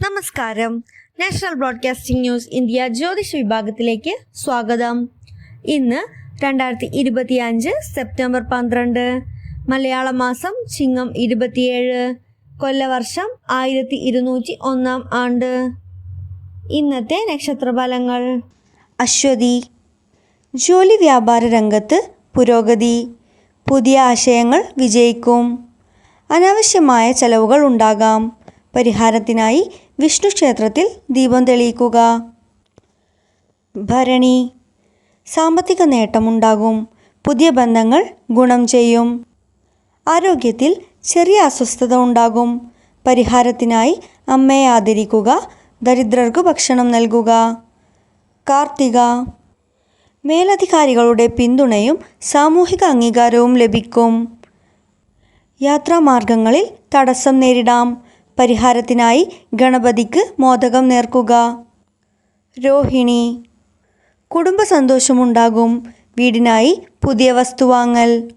നമസ്കാരം. National broadcasting news India ജ്യോതിഷ വിഭാഗത്തിലേക്ക് സ്വാഗതം. ഇന്ന് 2025 സെപ്റ്റംബർ 12, മലയാള മാസം ചിങ്ങം 27, കൊല്ലവർഷം 1201 ആണ്ട്. ഇന്നത്തെ നക്ഷത്രഫലങ്ങൾ. അശ്വതി. ജോലി വ്യാപാര രംഗത്ത് പുരോഗതി, പുതിയ ആശയങ്ങൾ വിജയിക്കും. അനാവശ്യമായ ചെലവുകൾ ഉണ്ടാകാം. പരിഹാരത്തിനായി വിഷ്ണു ക്ഷേത്രത്തിൽ ദീപം തെളിയിക്കുക. ഭരണി. സാമ്പത്തിക നേട്ടമുണ്ടാകും. പുതിയ ബന്ധങ്ങൾ ഗുണം ചെയ്യും. ആരോഗ്യത്തിൽ ചെറിയ അസ്വസ്ഥത ഉണ്ടാകും. പരിഹാരത്തിനായി അമ്മയെ ആദരിക്കുക. ദരിദ്രർക്ക് ഭക്ഷണം നൽകുക. കാർത്തിക. മേലധികാരികളുടെ പിന്തുണയും സാമൂഹിക അംഗീകാരവും ലഭിക്കും. യാത്രാമാർഗങ്ങളിൽ തടസ്സം നേരിടാം. പരിഹാരത്തിനായി ഗണപതിക്ക് മോദകം നേർക്കുക. രോഹിണി. കുടുംബ സന്തോഷമുണ്ടാകും. വീടിനായി പുതിയ വസ്തു വാങ്ങൽ.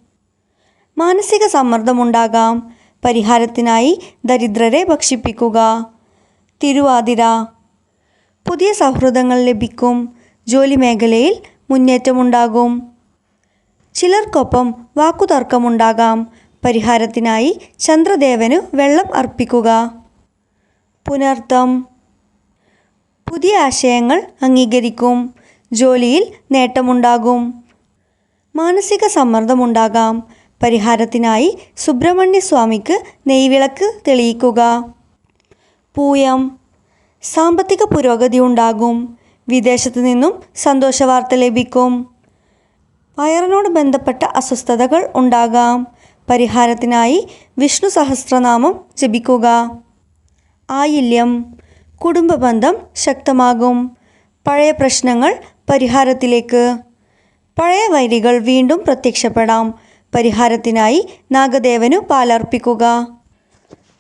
മാനസിക സമ്മർദ്ദമുണ്ടാകാം. പരിഹാരത്തിനായി ദരിദ്രരെ ഭക്ഷിപ്പിക്കുക. തിരുവാതിര. പുതിയ സൗഹൃദങ്ങൾ ലഭിക്കും. ജോലി മേഖലയിൽ മുന്നേറ്റമുണ്ടാകും. ചിലർക്കൊപ്പം വാക്കുതർക്കമുണ്ടാകാം. പരിഹാരത്തിനായി ചന്ദ്രദേവനു വെള്ളം അർപ്പിക്കുക. പുനർതം. പുതിയ ആശയങ്ങൾ അംഗീകരിക്കും. ജോലിയിൽ നേട്ടമുണ്ടാകും. മാനസിക സമ്മർദ്ദമുണ്ടാകാം. പരിഹാരത്തിനായി സുബ്രഹ്മണ്യ സ്വാമിക്ക് നെയ്വിളക്ക് തെളിയിക്കുക. പൂയം. സാമ്പത്തിക പുരോഗതി ഉണ്ടാകും. വിദേശത്തു നിന്നും സന്തോഷവാർത്ത ലഭിക്കും. വയറിനോട് ബന്ധപ്പെട്ട അസ്വസ്ഥതകൾ ഉണ്ടാകാം. പരിഹാരത്തിനായി വിഷ്ണു സഹസ്രനാമം ജപിക്കുക. ആയില്യം. കുടുംബ ബന്ധം ശക്തമാകും. പഴയ പ്രശ്നങ്ങൾ പരിഹാരത്തിലേക്ക്. പഴയ വൈരികൾ വീണ്ടും പ്രത്യക്ഷപ്പെടാം. പരിഹാരത്തിനായി നാഗദേവനു പാലർപ്പിക്കുക.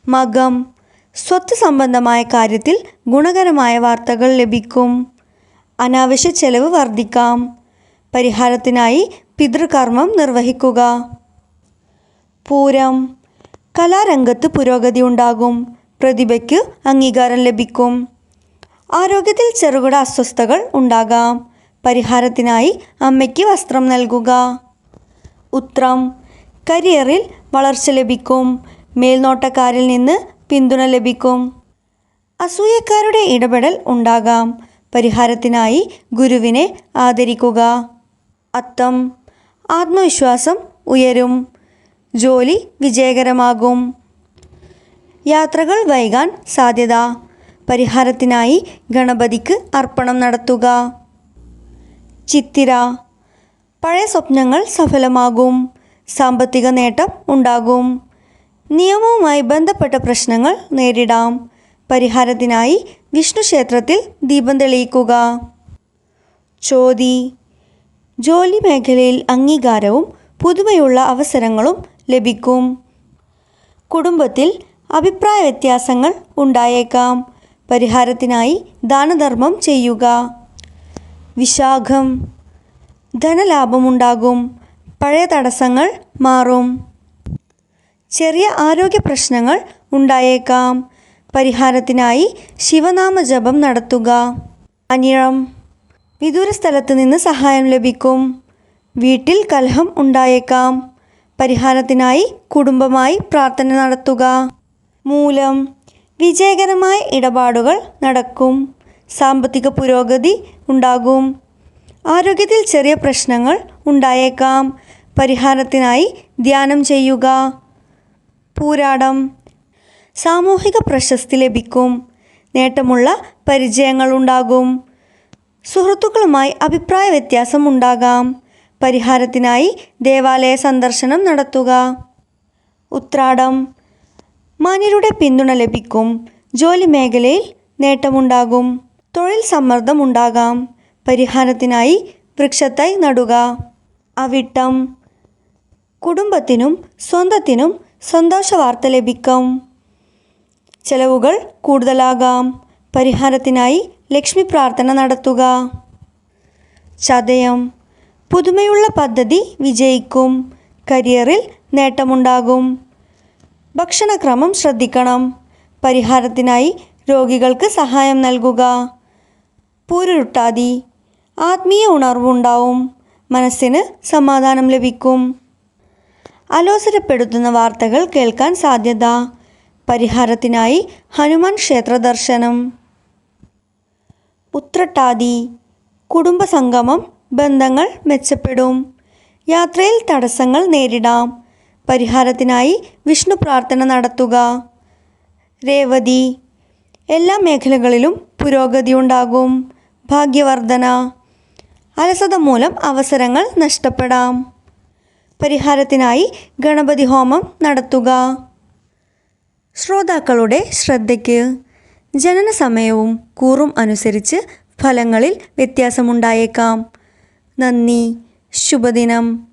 മകം. സ്വത്ത് സംബന്ധമായ കാര്യത്തിൽ ഗുണകരമായ വാർത്തകൾ ലഭിക്കും. അനാവശ്യ ചെലവ് വർദ്ധിക്കാം. പരിഹാരത്തിനായി പിതൃകർമ്മം നിർവഹിക്കുക. പൂരം. കലാരംഗത്ത് പുരോഗതി ഉണ്ടാകും. പ്രതിഭയ്ക്ക് അംഗീകാരം ലഭിക്കും. ആരോഗ്യത്തിൽ ചെറുകിട അസ്വസ്ഥതകൾ ഉണ്ടാകാം. പരിഹാരത്തിനായി അമ്മയ്ക്ക് വസ്ത്രം നൽകുക. ഉത്രം. കരിയറിൽ വളർച്ച ലഭിക്കും. മേൽനോട്ടക്കാരിൽ നിന്ന് പിന്തുണ ലഭിക്കും. അസൂയക്കാരുടെ ഇടപെടൽ ഉണ്ടാകാം. പരിഹാരത്തിനായി ഗുരുവിനെ ആദരിക്കുക. അത്തം. ആത്മവിശ്വാസം ഉയരും. ജോലി വിജയകരമാകും. യാത്രകൾ വൈകാൻ സാധ്യത. പരിഹാരത്തിനായി ഗണപതിക്ക് അർപ്പണം നടത്തുക. ചിത്തിര. പഴയ സ്വപ്നങ്ങൾ സഫലമാകും. സാമ്പത്തിക നേട്ടം ഉണ്ടാകും. നിയമവുമായി ബന്ധപ്പെട്ട പ്രശ്നങ്ങൾ നേരിടാം. പരിഹാരത്തിനായി വിഷ്ണു ക്ഷേത്രത്തിൽ ദീപം തെളിയിക്കുക. ചോതി. ജോലി മേഖലയിൽ അംഗീകാരവും പുതുമയുള്ള അവസരങ്ങളും ലഭിക്കും. കുടുംബത്തിൽ അഭിപ്രായ വ്യത്യാസങ്ങൾ ഉണ്ടായേക്കാം. പരിഹാരത്തിനായി ദാനധർമ്മം ചെയ്യുക. വിശാഖം. ധനലാഭമുണ്ടാകും. പഴയ തടസ്സങ്ങൾ മാറും. ചെറിയ ആരോഗ്യ പ്രശ്നങ്ങൾ ഉണ്ടായേക്കാം. പരിഹാരത്തിനായി ശിവനാമ ജപം നടത്തുക. അനിഴം. വിദൂര സ്ഥലത്ത് നിന്ന് സഹായം ലഭിക്കും. വീട്ടിൽ കലഹം ഉണ്ടായേക്കാം. പരിഹാരത്തിനായി കുടുംബമായി പ്രാർത്ഥന നടത്തുക. മൂലം. വിജയകരമായ ഇടപാടുകൾ നടക്കും. സാമ്പത്തിക പുരോഗതി ഉണ്ടാകും. ആരോഗ്യത്തിൽ ചെറിയ പ്രശ്നങ്ങൾ ഉണ്ടായേക്കാം. പരിഹാരത്തിനായി ധ്യാനം ചെയ്യുക. പൂരാടം. സാമൂഹിക പ്രശസ്തി ലഭിക്കും. നേട്ടമുള്ള പരിചയങ്ങൾ ഉണ്ടാകും. സുഹൃത്തുക്കളുമായി അഭിപ്രായ വ്യത്യാസം ഉണ്ടാകാം. പരിഹാരത്തിനായി ദേവാലയ സന്ദർശനം നടത്തുക. ഉത്രാടം. മാന്യരുടെ പിന്തുണ ലഭിക്കും. ജോലി മേഖലയിൽ നേട്ടമുണ്ടാകും. തൊഴിൽ സമ്മർദ്ദം ഉണ്ടാകാം. പരിഹാരത്തിനായി വൃക്ഷത്തൈ നടുക. അവിട്ടം. കുടുംബത്തിനും സ്വന്തത്തിനും സന്തോഷവാർത്ത ലഭിക്കും. ചെലവുകൾ കൂടുതലാകാം. പരിഹാരത്തിനായി ലക്ഷ്മി പ്രാർത്ഥന നടത്തുക. ചതയം. പുതുമയുള്ള പദ്ധതി വിജയിക്കും. കരിയറിൽ നേട്ടമുണ്ടാകും. ഭക്ഷണക്രമം ശ്രദ്ധിക്കണം. പരിഹാരത്തിനായി രോഗികൾക്ക് സഹായം നൽകുക. പൂരുരുട്ടാതി ആത്മീയ ഉണർവുണ്ടാവും. മനസ്സിന് സമാധാനം ലഭിക്കും. അലോസരപ്പെടുത്തുന്ന വാർത്തകൾ കേൾക്കാൻ സാധ്യത. പരിഹാരത്തിനായി ഹനുമാൻ ക്ഷേത്ര ദർശനം. ഉത്രട്ടാതി കുടുംബസംഗമം, ബന്ധങ്ങൾ മെച്ചപ്പെടും. യാത്രയിൽ തടസ്സങ്ങൾ നേരിടാം. പരിഹാരത്തിനായി വിഷ്ണു പ്രാർത്ഥന നടത്തുക. രേവതി എല്ലാ മേഖലകളിലും പുരോഗതി ഉണ്ടാകും. ഭാഗ്യവർധന. അലസത മൂലം അവസരങ്ങൾ നഷ്ടപ്പെടാം. പരിഹാരത്തിനായി ഗണപതി ഹോമം നടത്തുക. ശ്രോതാക്കളുടെ ശ്രദ്ധയ്ക്ക് ജനന സമയവും കൂറും അനുസരിച്ച് ഫലങ്ങളിൽ വ്യത്യാസമുണ്ടായേക്കാം. നന്ദി. ശുഭദിനം.